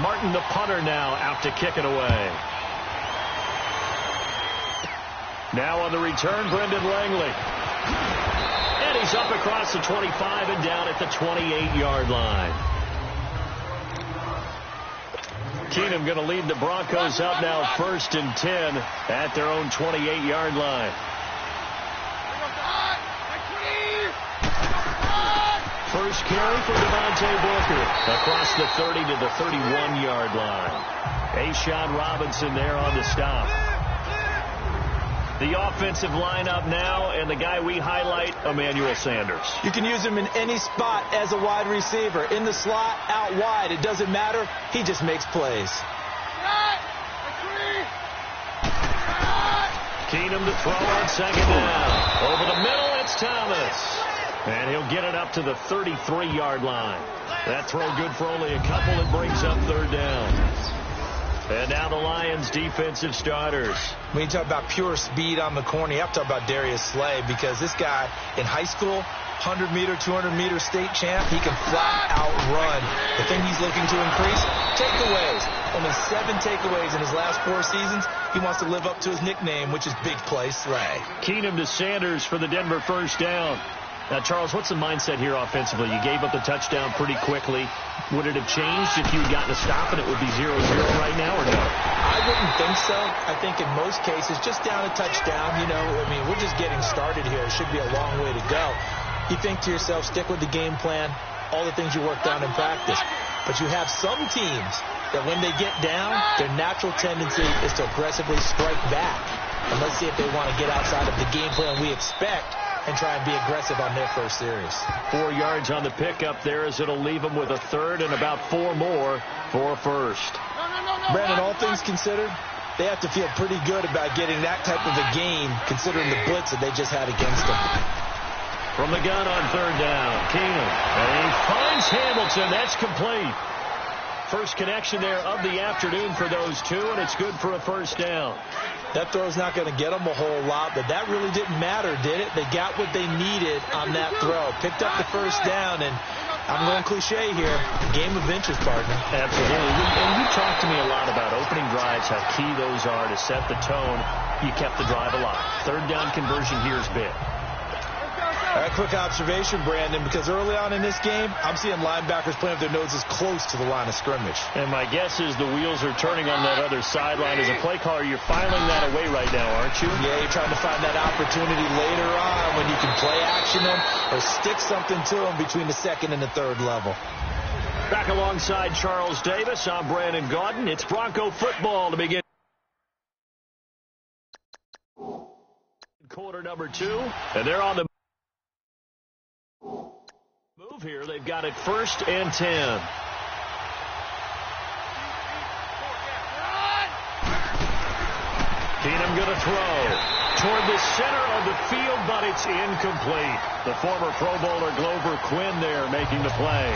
Martin, the punter, now out to kick it away. Now on the return, Brendan Langley. And he's up across the 25 and down at the 28-yard line. Keenum going to lead the Broncos up now 1st and 10 at their own 28-yard line. First carry for Devontae Booker across the 30 to the 31-yard line. A'Shawn Robinson there on the stop. The offensive lineup now, and the guy we highlight, Emmanuel Sanders. You can use him in any spot as a wide receiver. In the slot, out wide. It doesn't matter. He just makes plays. Keenum to throw on 2nd down. Over the middle, it's Thomas. And he'll get it up to the 33-yard line. That throw good for only a couple. It brings up 3rd down. And now the Lions' defensive starters. When you talk about pure speed on the corner, you have to talk about Darius Slay, because this guy in high school, 100-meter, 200-meter state champ, he can flat out run. The thing he's looking to increase, takeaways. Only 7 takeaways in his last 4 seasons. He wants to live up to his nickname, which is Big Play Slay. Keenum to Sanders for the Denver 1st down. Now, Charles, what's the mindset here offensively? You gave up the touchdown pretty quickly. Would it have changed if you had gotten a stop and it would be 0-0 right now, or no? I wouldn't think so. I think in most cases, just down a touchdown, you know, I mean, we're just getting started here. It should be a long way to go. You think to yourself, stick with the game plan, all the things you worked on in practice. But you have some teams that when they get down, their natural tendency is to aggressively strike back. And let's see if they want to get outside of the game plan we expect and try and be aggressive on their first series. 4 yards on the pickup there, as it'll leave them with a 3rd and about 4 more for a 1st. Brandon, all things considered, they have to feel pretty good about getting that type of a gain, considering the blitz that they just had against them. From the gun on third down, Keenum. And he finds Hamilton. That's complete. First connection there of the afternoon for those two, and it's good for a first down. That throw's not going to get them a whole lot, but that really didn't matter, did it? They got what they needed on that throw. Picked up the first down, and I'm going cliche here. Game of inches, partner. Absolutely. And you talked to me a lot about opening drives, how key those are to set the tone. You kept the drive alive. Third down conversion here is big. All right, quick observation, Brandon, because early on in this game, I'm seeing linebackers playing with their noses close to the line of scrimmage. And my guess is the wheels are turning on that other sideline. As a play caller, you're filing that away right now, aren't you? Yeah, you're trying to find that opportunity later on when you can play action them or stick something to them between the second and the third level. Back alongside Charles Davis, I'm Brandon Gaudin. It's Bronco football to begin quarter number 2, and they're on the move here. They've got it 1st and 10. Keenum going to throw toward the center of the field, but it's incomplete. The former Pro Bowler Glover Quinn there making the play.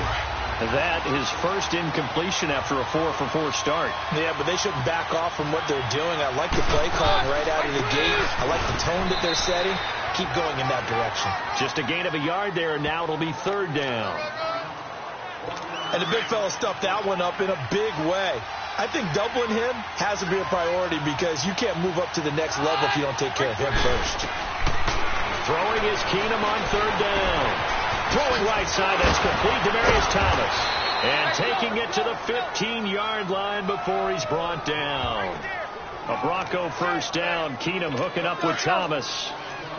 That is first incompletion after a 4-for-4 start. Yeah, but they shouldn't back off from what they're doing. I like the play calling right out of the gate. I like the tone that they're setting. Keep going in that direction. Just a gain of a yard there, and now it'll be third down. And the big fella stuffed that one up in a big way. I think doubling him has to be a priority because you can't move up to the next level if you don't take care of him first. Throwing is Keenum on third down. Throwing right side, that's complete. Demaryius Thomas. And taking it to the 15-yard line before he's brought down. A Bronco first down. Keenum hooking up with Thomas.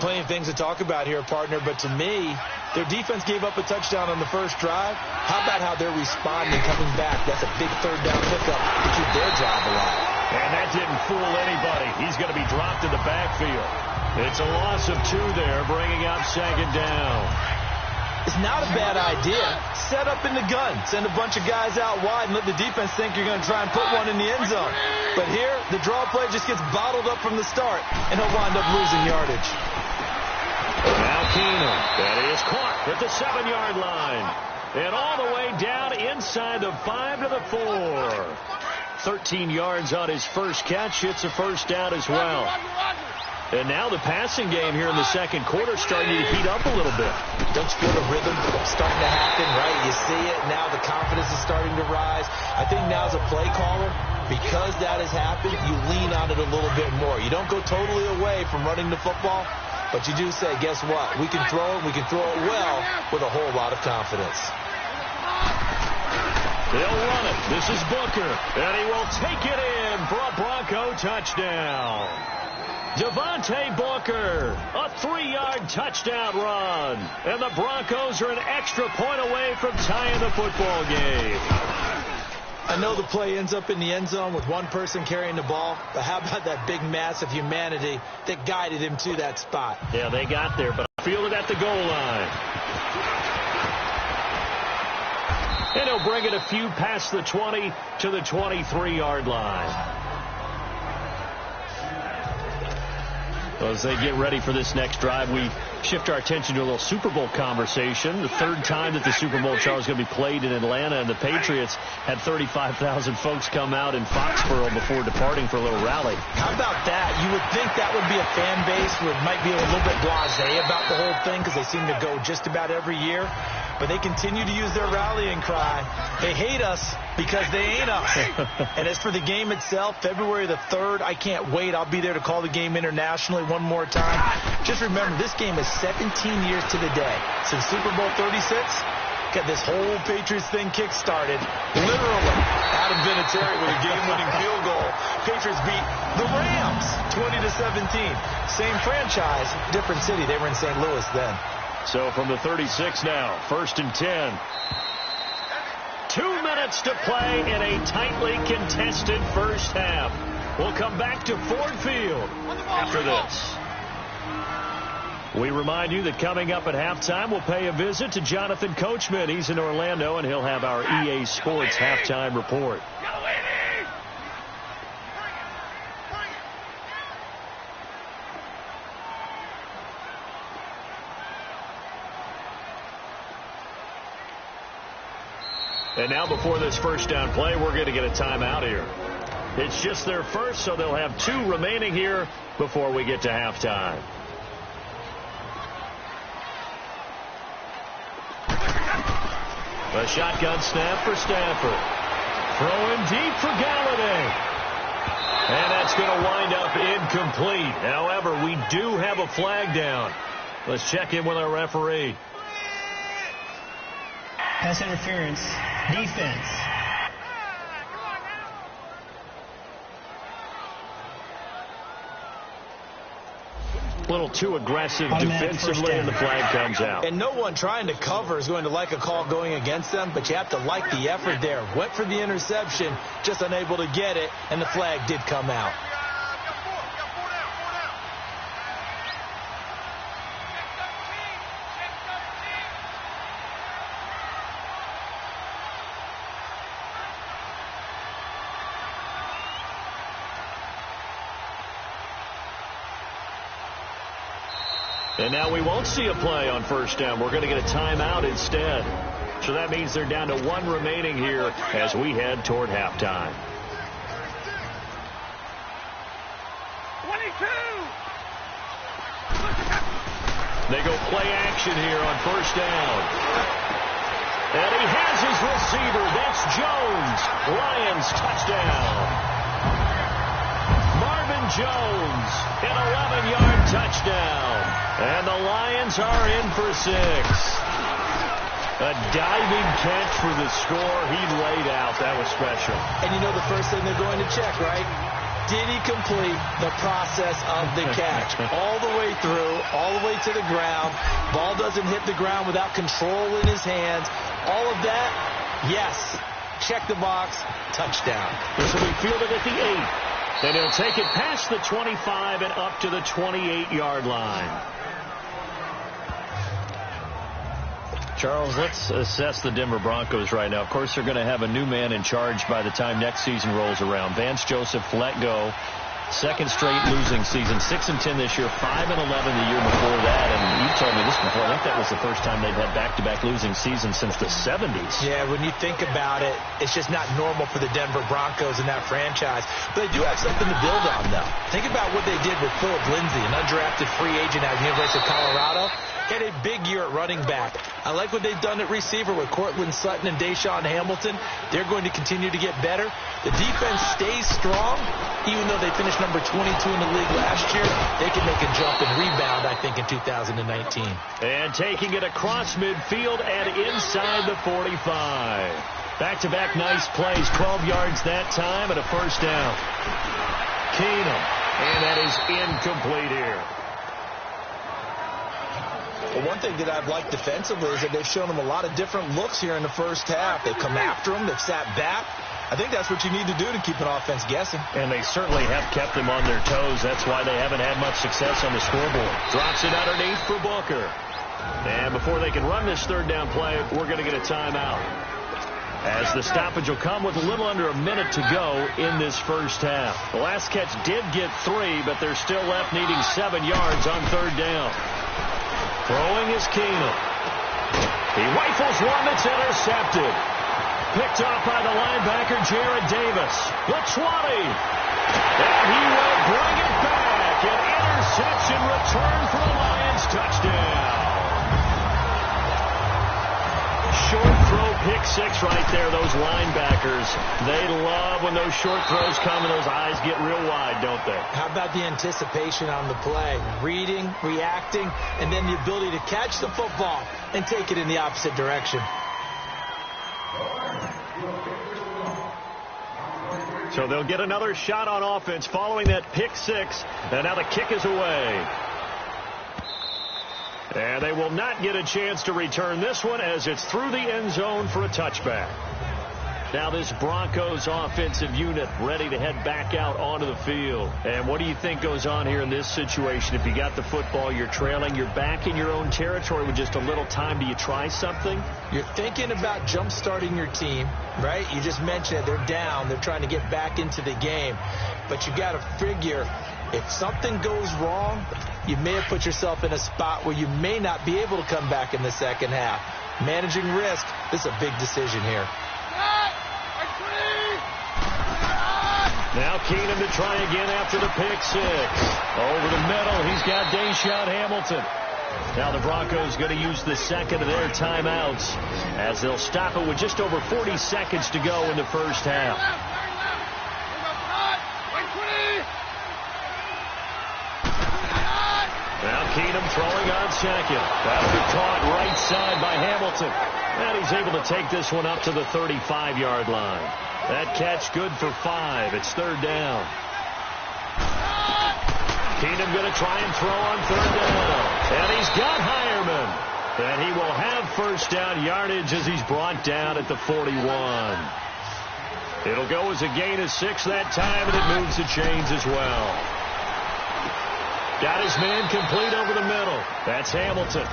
Plenty of things to talk about here, partner, but to me, their defense gave up a touchdown on the first drive. How about how they're responding, coming back? That's a big third down pickup to keep their drive alive. And that didn't fool anybody. He's going to be dropped in the backfield. It's a loss of 2 there, bringing up second down. It's not a bad idea. Set up in the gun. Send a bunch of guys out wide and let the defense think you're going to try and put one in the end zone. But here, the draw play just gets bottled up from the start, and he'll wind up losing yardage. Now Keenum. That is caught at the 7-yard line. And all the way down inside the 5 to the 4. 13 yards on his first catch. It's a first down as well. And now the passing game here in the second quarter starting to heat up a little bit. Don't you feel the rhythm starting to happen, right? You see it. Now the confidence is starting to rise. I think now as a play caller, because that has happened, you lean on it a little bit more. You don't go totally away from running the football, but you do say, guess what? We can throw it. We can throw it well with a whole lot of confidence. They'll run it. This is Booker. And he will take it in for a Bronco touchdown. Devontae Booker, a 3-yard touchdown run. And the Broncos are an extra point away from tying the football game. I know the play ends up in the end zone with one person carrying the ball, but how about that big mass of humanity that guided him to that spot? Yeah, they got there, but fielded at the goal line. And he'll bring it a few past the 20 to the 23-yard line. As they get ready for this next drive, we shift our attention to a little Super Bowl conversation. The third time that the Super Bowl, Charles, is going to be played in Atlanta, and the Patriots had 35,000 folks come out in Foxborough before departing for a little rally. How about that? You would think that would be a fan base who might be a little bit blasé about the whole thing because they seem to go just about every year. But they continue to use their rallying cry. They hate us because they ain't us. And as for the game itself, February the 3rd, I can't wait. I'll be there to call the game internationally one more time. Just remember, this game is 17 years to the day since Super Bowl 36. Got this whole Patriots thing kick-started. Literally, Adam Vinatieri with a game-winning field goal. Patriots beat the Rams 20-17. Same franchise, different city. They were in St. Louis then. So from the 36 now, 1st and 10. 2 minutes to play in a tightly contested first half. We'll come back to Ford Field after this. We remind you that coming up at halftime, we'll pay a visit to Jonathan Coachman. He's in Orlando, and he'll have our EA Sports halftime report. And now before this first down play, we're going to get a timeout here. It's just their first, so they'll have 2 remaining here before we get to halftime. A shotgun snap for Stanford. Throwing deep for Galladay. And that's going to wind up incomplete. However, we do have a flag down. Let's check in with our referee. Pass interference. Defense. A little too aggressive defensively, and the flag comes out. And no one trying to cover is going to like a call going against them, but you have to like the effort there. Went for the interception, just unable to get it, and the flag did come out. And now we won't see a play on first down. We're going to get a timeout instead. So that means they're down to 1 remaining here as we head toward halftime. 22. They go play action here on first down. And he has his receiver. That's Jones. Lions touchdown. Marvin Jones, an 11-yard touchdown. And the Lions are in for 6. A diving catch for the score. He laid out. That was special. And you know the first thing they're going to check, right? Did he complete the process of the catch? All the way through, all the way to the ground. Ball doesn't hit the ground without control in his hands. All of that, yes. Check the box. Touchdown. This will be fielded at the 8. And he'll take it past the 25 and up to the 28-yard line. Charles, let's assess the Denver Broncos right now. Of course, they're going to have a new man in charge by the time next season rolls around. Vance Joseph let go. Second straight losing season. 6-10 this year, 5-11 the year before that. And you told me this before. I think that was the first time they've had back-to-back losing seasons since the 70s. Yeah, when you think about it, it's just not normal for the Denver Broncos in that franchise. But they do have something to build on, though. Think about what they did with Philip Lindsay, an undrafted free agent at the University of Colorado. He had a big year at running back. I like what they've done at receiver with Cortland Sutton and Deshaun Hamilton. They're going to continue to get better. The defense stays strong. Even though they finished number 22 in the league last year, they can make a jump and rebound, I think, in 2019. And taking it across midfield and inside the 45. Back-to-back nice plays, 12 yards that time and a first down. Keenum, and that is incomplete here. Well, one thing that I've liked defensively is that they've shown them a lot of different looks here in the first half. They've come after them. They've sat back. I think that's what you need to do to keep an offense guessing. And they certainly have kept them on their toes. That's why they haven't had much success on the scoreboard. Drops it underneath for Booker. And before they can run this third down play, we're going to get a timeout. As the stoppage will come with a little under a minute to go in this first half. The last catch did get 3, but they're still left needing 7 yards on third down. Throwing is Keenum. He rifles one that's intercepted. Picked off by the linebacker, Jared Davis. The 20. And he will bring it back. An interception return for the Lions. Touchdown. Short throw, pick 6 right there. Those linebackers, they love when those short throws come and those eyes get real wide, don't they? How about the anticipation on the play? Reading, reacting, and then the ability to catch the football and take it in the opposite direction. So they'll get another shot on offense following that pick 6. And now the kick is away. And they will not get a chance to return this one as it's through the end zone for a touchback. Now this Broncos offensive unit ready to head back out onto the field. And what do you think goes on here in this situation? If you got the football, you're trailing, you're back in your own territory with just a little time. Do you try something? You're thinking about jump-starting your team, right? You just mentioned it. They're down. They're trying to get back into the game. But you got to figure if something goes wrong, you may have put yourself in a spot where you may not be able to come back in the second half. Managing risk, this is a big decision here. Now Keenum to try again after the pick six. Over the middle, he's got Deshaun Hamilton. Now the Broncos going to use the second of their timeouts as they'll stop it with just over 40 seconds to go in the first half. Now Keenum throwing on second. That'll be caught right side by Hamilton. And he's able to take this one up to the 35-yard line. That catch good for 5. It's third down. Keenum going to try and throw on third down. And he's got Hireman. And he will have first down yardage as he's brought down at the 41. It'll go as a gain of 6 that time, and it moves the chains as well. Got his man complete over the middle. That's Hamilton.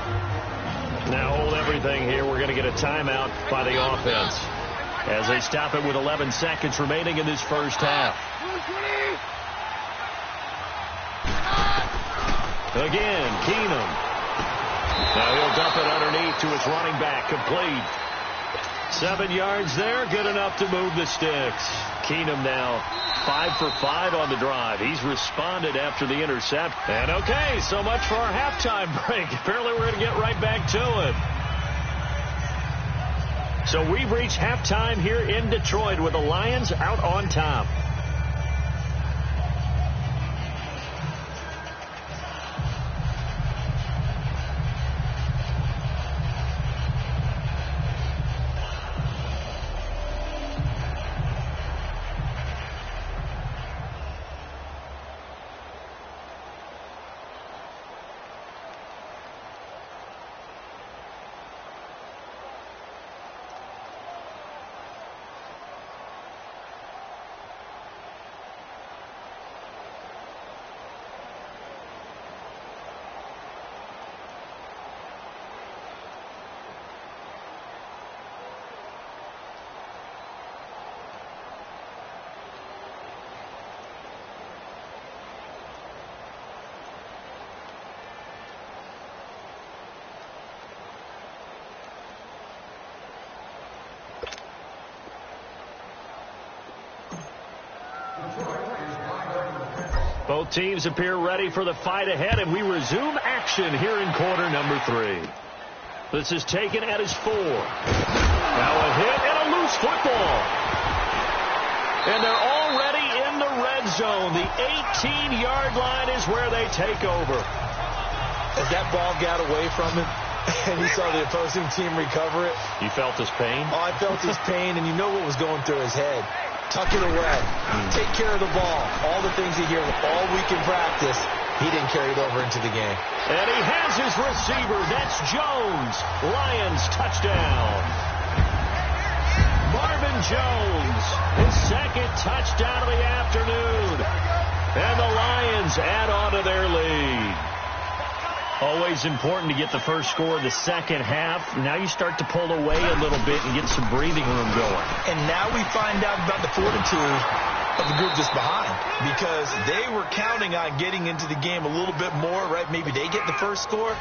Now hold everything here. We're going to get a timeout by the offense as they stop it with 11 seconds remaining in this first half. Again, Keenum. Now he'll dump it underneath to his running back. Complete. 7 yards there. Good enough to move the sticks. Keenum now 5 for 5 on the drive. He's responded after the intercept. And okay, so much for our halftime break. Apparently we're going to get right back to it. So we've reached halftime here in Detroit with the Lions out on top. Both teams appear ready for the fight ahead, and we resume action here in quarter number 3. This is taken at his 4. Now a hit and a loose football. And they're already in the red zone. The 18-yard line is where they take over. As that ball got away from him, and he saw the opposing team recover it. You felt his pain? Oh, I felt his pain, and you know what was going through his head. Tuck it away. Take care of the ball. All the things you hear all week in practice, he didn't carry it over into the game. And he has his receiver. That's Jones. Lions touchdown. Marvin Jones, his second touchdown of the afternoon. And the Lions add on to their lead. Always important to get the first score of the second half. Now you start to pull away a little bit and get some breathing room going. And now we find out about the fortitude of the group that's behind, because they were counting on getting into the game a little bit more, right? Maybe they get the first score.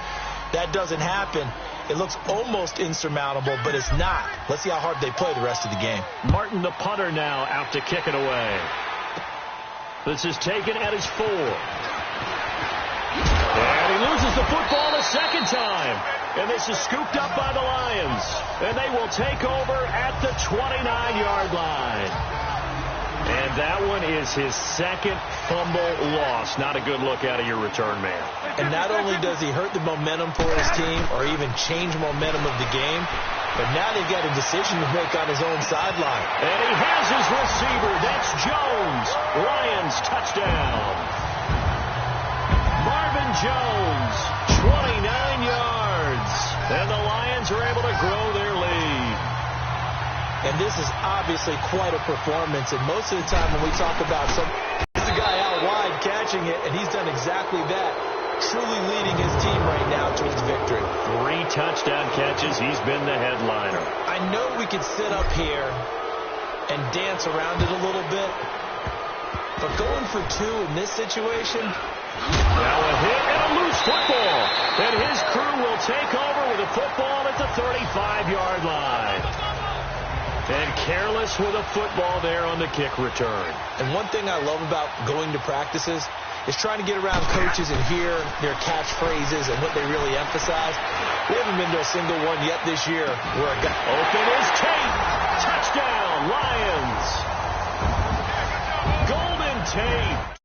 That doesn't happen. It looks almost insurmountable, but it's not. Let's see how hard they play the rest of the game. Martin, the punter, now out to kick it away. This is taken at his 4. And he loses the football a second time. And this is scooped up by the Lions. And they will take over at the 29-yard line. And that one is his second fumble loss. Not a good look out of your return man. And not only does he hurt the momentum for his team or even change momentum of the game, but now they've got a decision to make on his own sideline. And he has his receiver. That's Jones. Lions touchdown. Marvin Jones, 29 yards. And the Lions are able to grow their lead. And this is obviously quite a performance. And most of the time when we talk about there's a guy out wide catching it, and he's done exactly that. Truly leading his team right now towards victory. 3 touchdown catches. He's been the headliner. I know we could sit up here and dance around it a little bit, but going for 2 in this situation. Now a hit and a loose football. And his crew will take over with a football at the 35-yard line. And careless with a football there on the kick return. And one thing I love about going to practices is trying to get around coaches and hear their catchphrases and what they really emphasize. We haven't been to a single one yet this year where a guy... Open is Tate. Touchdown, Lions. Golden Tate.